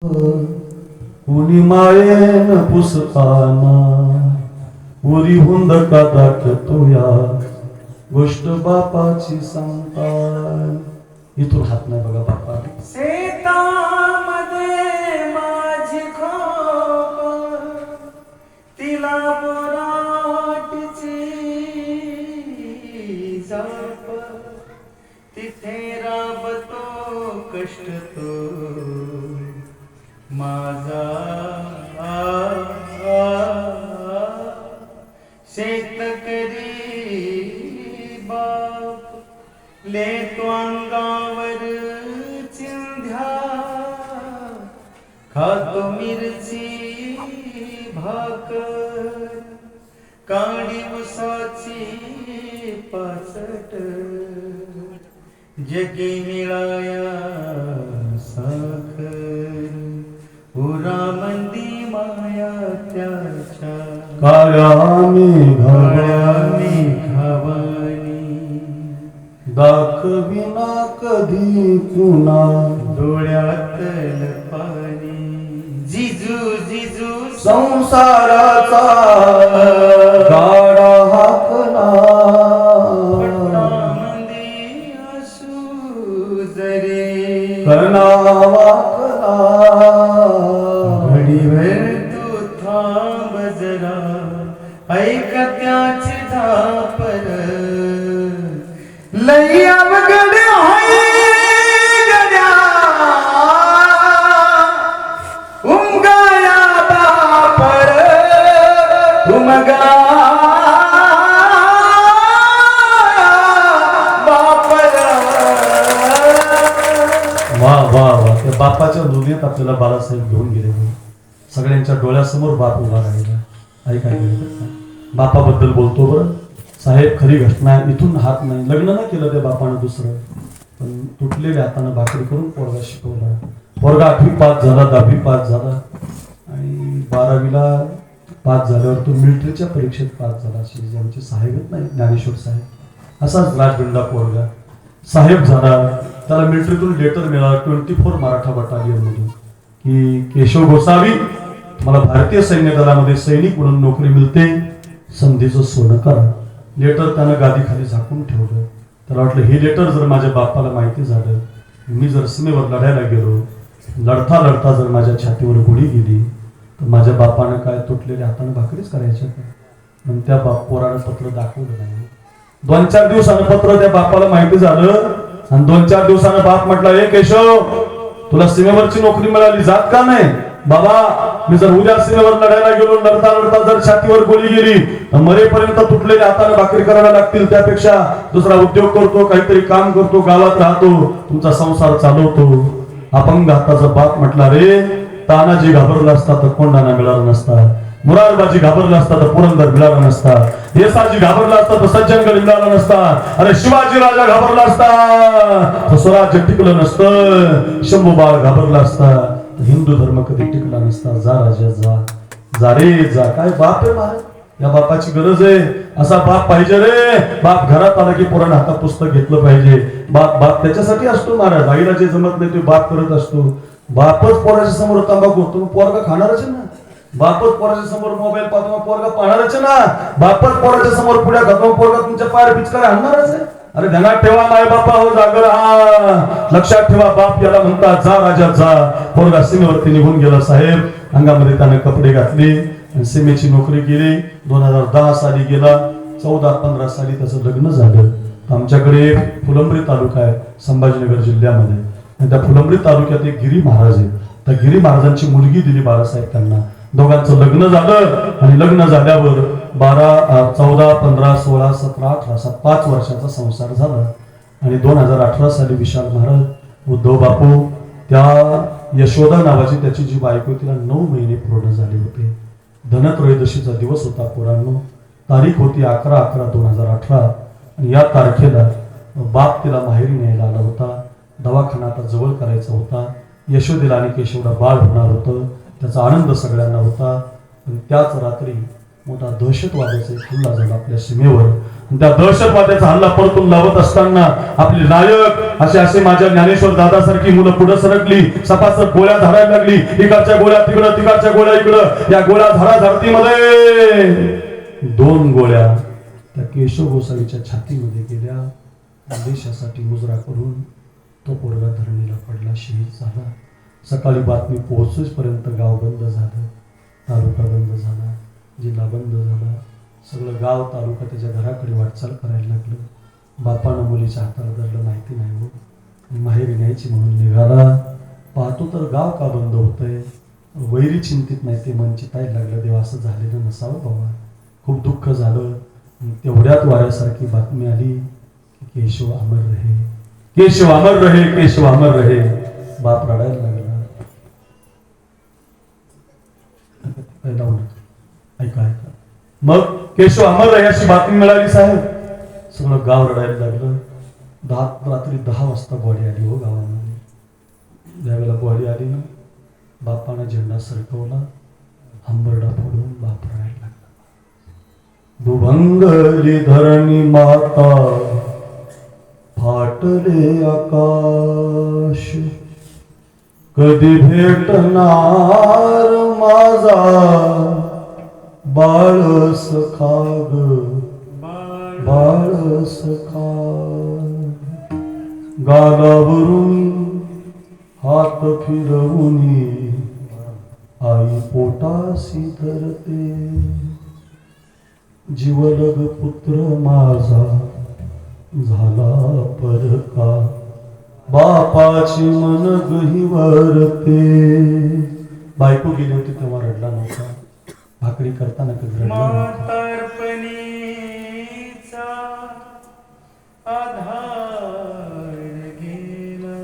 कुणी मायेन पुसताना उरी हुंदका दाखवतो या गोष्ट बापाची सांगता इथून हात नाही बघा बापा शेतामध्ये माझी खोप तिला बोराटीची जाप तिथे राबतो कष्ट तो माझा शेतकरी बाप लेतो अंगावर चिंध्या खातो मिरची भाकर काळी उसाची पाचट जगी मिळाया साखर उरामंदी माया त्याच्या काळ्या मेघावानी दाखविना कधी पुन्हा डोळ्यातल पाणी जिजू जिजू संसाराचा गाडा हाकला पट्टामध्ये असू जरे कणा वाकला घडीभर तू थांब जरा ऐक त्याची धापर लई अवघड आहे गड्या उमगाया बापर उमगा बापर वा वा वा त्या बापाच्या दुनियेत आपल्याला बाळासाहेब घेऊन गेले सगळ्यांच्या डोळ्यासमोर बाप उभा राहिला ऐकाय बापाबद्दल बोलतो बरं साहेब खरी घटना इथून हात नाही लग्न नाही केलं त्या बापानं दुसरं पण तुटलेल्या हातानं भाकरी करून पोरगा शिकवला पोरगा 8वी पास झाला 10वी पास झाला आणि 12वीला पास झाल्यावर तो मिलिटरीच्या परीक्षेत पास झाला असे ज्यांचे साहेबच नाही ज्ञानेश्वर साहेब असाच राजगंडा पोरगा साहेब झाला त्याला मिलिटरीतून लेटर मिळाला 24 मराठा बटालियन मधून की केशव गोसावी मला भारतीय सैन्य दलामध्ये सैनिक म्हणून नोकरी मिळते संधीचं सोनं करा लेटर त्यानं गादीखाली झाकून ठेवलं त्याला वाटलं हे लेटर जर माझ्या बापाला माहिती झालं मी जर सीमेवर लढायला गेलो लढता लढता जर माझ्या छातीवर गोळी गेली तर माझ्या बापानं काय तुटलेल्या हातानं भाकरीच करायच्या का म्हणून त्या पोरानं पत्र दाखवलं नाही 2-4 दिवसानं पत्र त्या बापाला माहिती झालं आणि 2-4 दिवसानं बाप म्हटला हे केशव तुला सीमेवरची नोकरी मिळाली जात का नाही बाबा मी जर उद्या सीमेवर लढायला गेलो लढता लढता जर छातीवर गोळी गेली तर मरेपर्यंत तुटलेल्या हाताने भाकरी कराव्या लागतील त्यापेक्षा दुसरा उद्योग करतो काहीतरी काम करतो गावात राहतो तुमचा संसार चालवतो अपंग हाताचा बाप म्हटला रे तानाजी घाबरला असता तर कोंडाणा मिळाला नसता मुरारबाजी घाबरला असता तर पुरंदर मिळाला नसता येसाजी घाबरला असता तर सज्जनगड मिळाला नसता अरे शिवाजी राजा घाबरला असता तर स्वराज्य टिकलं नसतं शंभूबाळ घाबरला असता हिंदू धर्म कधी टिकला नसता जा राजा जा रे जा काय बाप आहे महाराज या बापाची गरज आहे असा बाप पाहिजे रे बाप घरात आला की पोरानं हातात पुस्तक घेतलं पाहिजे बाप त्याच्यासाठी असतो महाराज आईला जे जमत नाही ते बाप करत असतो बापच पोराच्या समोर तंबाखू तुम्ही पोरगा खाणारच ना बापच पोराच्या समोर मोबाईल पाहतो पोरगा पाहणारच ना बापच पोराच्या समोर पुढ्या घातून पोरगा तुमच्या पायावर पिचकार आणणारच आहे अरे ध्यानात ठेवा माय बापा हो जागर लक्षात ठेवा बाप याला म्हणतात जा राजा जा पोरगा सीमेवरती निघून गेला साहेब अंगामध्ये त्याने कपडे घातले सीमेची नोकरी केली 2010 साली गेला 14-15 साली त्याचं लग्न झालं आमच्याकडे फुलंब्री तालुका आहे संभाजीनगर जिल्ह्यामध्ये आणि त्या फुलंब्री तालुक्यात एक गिरी महाराज आहे त्या गिरी महाराजांची मुलगी दिली बाळासाहेब त्यांना दोघांचं लग्न झालं आणि लग्न झाल्यावर 14, 15, 16, 17, 18 5 वर्षाचा संसार झाला आणि 2018 साली विशाल महाराज उद्धव बापू त्या यशोदा नावाची त्याची जी बायको तिला 9 महिने पूर्ण झाले होते धनत्रयोदशीचा दिवस होता पोरांनो तारीख होती 11/11/2018 आणि या तारखेला बाप तिला माहेरी न्यायला आला होता दवाखाना आता जवळ करायचा होता यशोदेला आणि केशवला बाळ होणार होतं त्याचा आनंद सगळ्यांना होता पण त्याच रात्री मोठा दहशतवादाचा एक हल्ला झाला आपल्या सीमेवर त्या दहशतवाद्याचा हल्ला परतून लावत असताना आपले नायक असे असे माझ्या ज्ञानेश्वर दादासारखी मुलं पुढे सरकली, सपासप गोळ्या झाडायला लागली, इकडच्या गोळ्या तिकडं, तिकडच्या गोळ्या इकडं. या गोळ्या झाडाझाडतीमध्ये 2 गोळ्या त्या केशव गोसावीच्या छातीमध्ये गेल्या. देशासाठी मुजरा करून तो पोरगा धरणीला पडला, शहीद झाला. सकाळी बातमी पोहोचेपर्यंत गाव बंद झालं, तालुका बंद झाला, जिल्हा बंद झाला. सगळं गाव तालुका त्याच्या घराकडे वाटचाल करायला लागलं. बापानं मुलीच्या हाताला धरलं माहिती नाही हो, माहेरी न्यायची म्हणून निघाला. पाहतो तर गाव का बंद होतंय. वैरी चिंतित नाही, ते मन चितायला लागलं. देव असं झालेलं नसावं बाबा. खूप दुःख झालं. तेवढ्यात वाऱ्यासारखी बातमी आली की केशव अमर रहे, केशव अमर रहे, केशव अमर रहे. बाप रडायला लागला. ऐका ऐका. मग केशव अमर रहे अशी बातमी मिळाली साहेब. सगळं गाव रडायला लागलं. रात्री 10 वाजता बॉडी आली हो गावामध्ये. ज्यावेळेला बॉडी आली ना, बापानं झेंडा सरकवला, हंबरडा फोडून बाप रडायला लागला. दुभंगली धरणी माता, फाटले आकाश, कधी भेटणार माझा बाळ सखा ग, बाळ सखा. गालावरून हात फिरवूनी आई पोटाशी धरते. जीवलग पुत्र माझा झाला परका, बापाची मन गहिवरते. बायको गेली होती तेव्हा रडला नव्हता, भाकरी करताना कधी रडला नव्हता. म्हातारपणीचा आधार गेला,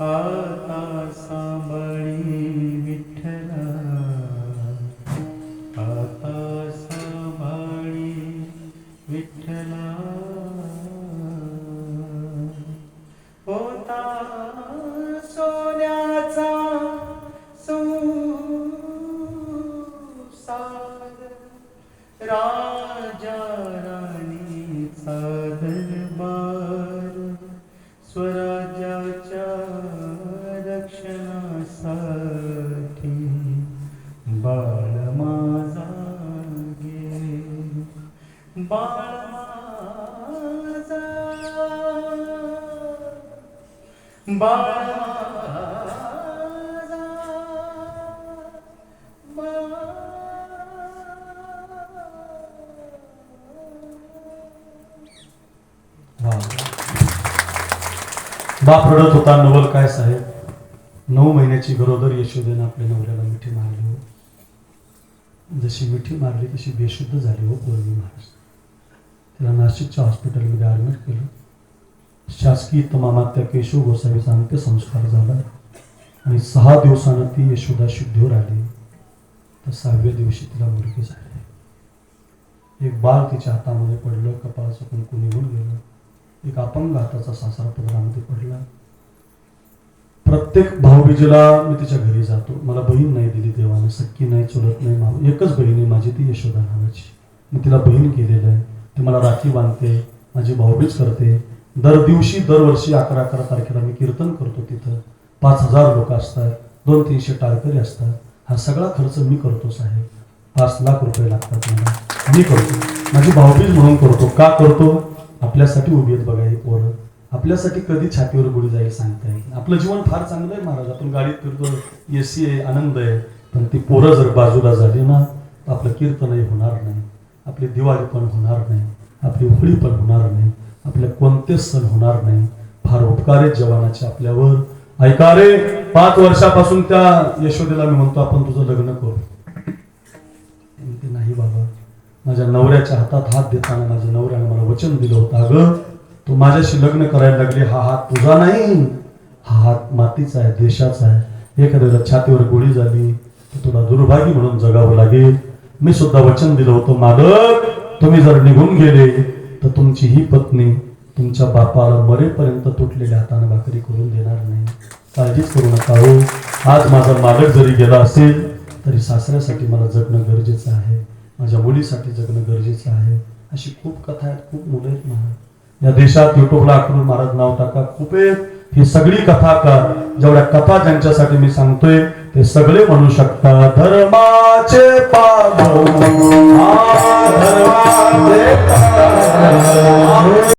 आता सांभाळी विठ्ठला, आता सांभाळी विठ्ठला. होता सोन्याचा संसार, राजा राणीचा दरबार, स्वराज्याच्या रक्षणासाठी बाळ माझा गे, बाळ माझा, बाळ माझा, बाप रडत होता. नवल काय साहेब. 9 महिन्याची गरोदर यशोदेनं आपल्या नवऱ्याला मिठी मारली हो. जशी मिठी मारली तशी बेशुद्ध झाली हो पोरगी महाराज. तिला नाशिकच्या हॉस्पिटलमध्ये ॲडमिट केलं. शासकीय इतमामात त्या केशव गोसावीचा अंत्यसंस्कार झाला आणि 6 दिवसानं ती यशोदा शुद्धीवर आली. तर 6व्या दिवशी तिला मुलगी झाली. एक बाळ तिच्या हातामध्ये पडलं, कपाळाचं कुंकू निघून गेलं. एक अपंग हाताचा सासरा पदरामध्ये पडला. प्रत्येक भाऊबीजेला मी तिच्या घरी जातो. मला बहीण नाही दिली देवाने, सख्खी नाही, चुलत नाही, माव. एकच बहीण आहे माझी, ती यशोदा नावाची. मी तिला बहीण केलेलं आहे. ती मला राखी बांधते, माझी भाऊबीज करते. दरवर्षी 11 तारखेला मी कीर्तन करतो. तिथं 5000 लोक असतात, 200-300 टाळकरी असतात. हा सगळा खर्च मी करतो साहेब. 5 लाख रुपये लागतात मला, मी करतो. माझी भाऊबीज म्हणून करतो. का करतो? आपल्यासाठी उभी आहेत बघा ही पोरं. आपल्यासाठी कधी छातीवर गोळी जाईल सांगता येईल. आपलं जीवन फार चांगलं आहे महाराज. आपण गाडीत फिरतो, AC आहे, आनंद आहे. पण ती पोरं जर बाजूला झाली ना, आपलं कीर्तनही होणार नाही, आपली दिवाळी पण होणार नाही, आपली होळी पण होणार नाही, आपले कोणतेच सण होणार नाही. फार उपकार आहेत जवानाचे आपल्यावर. ऐका रे, 5 वर्षापासून त्या यशोदेला मी म्हणतो आपण तुझं लग्न करू. नाही बाबा. माझ्या नवऱ्याच्या हातात हात देताना माझ्या नवऱ्याने मला वचन दिलं होतं, अगं तू माझ्याशी लग्न करायला लागली, हा हात तुझा नाही, हा हात मातीचा आहे, देशाचा आहे. एखाद्याला छातीवर गोळी झाली तर तुला दुर्भागी म्हणून जगावं लागेल. मी सुद्धा वचन दिलं होतं, मालक तुम्ही जर निघून गेले तर तुमची ही पत्नी तुमच्या बापाला मरेपर्यंत तुटलेल्या हाताने भाकरी करून देणार नाही. काळजीच करू नका हो. आज माझा मालक जरी गेला असेल तरी सासऱ्यासाठी मला जगणं गरजेचं आहे, माझ्या मुलीसाठी जगणं गरजेचं आहे. अशी खूप कथा आहेत, खूप मुलं आहेत महाराज. या देशात युट्यूबला अक्रूर महाराज नाव टाका, खूप आहेत. ही सगळी कथाकार, जेवढ्या कथा ज्यांच्यासाठी मी सांगतोय ते सगळे म्हणू शकतात. धर्माचे पाग, धर्माचे पाग.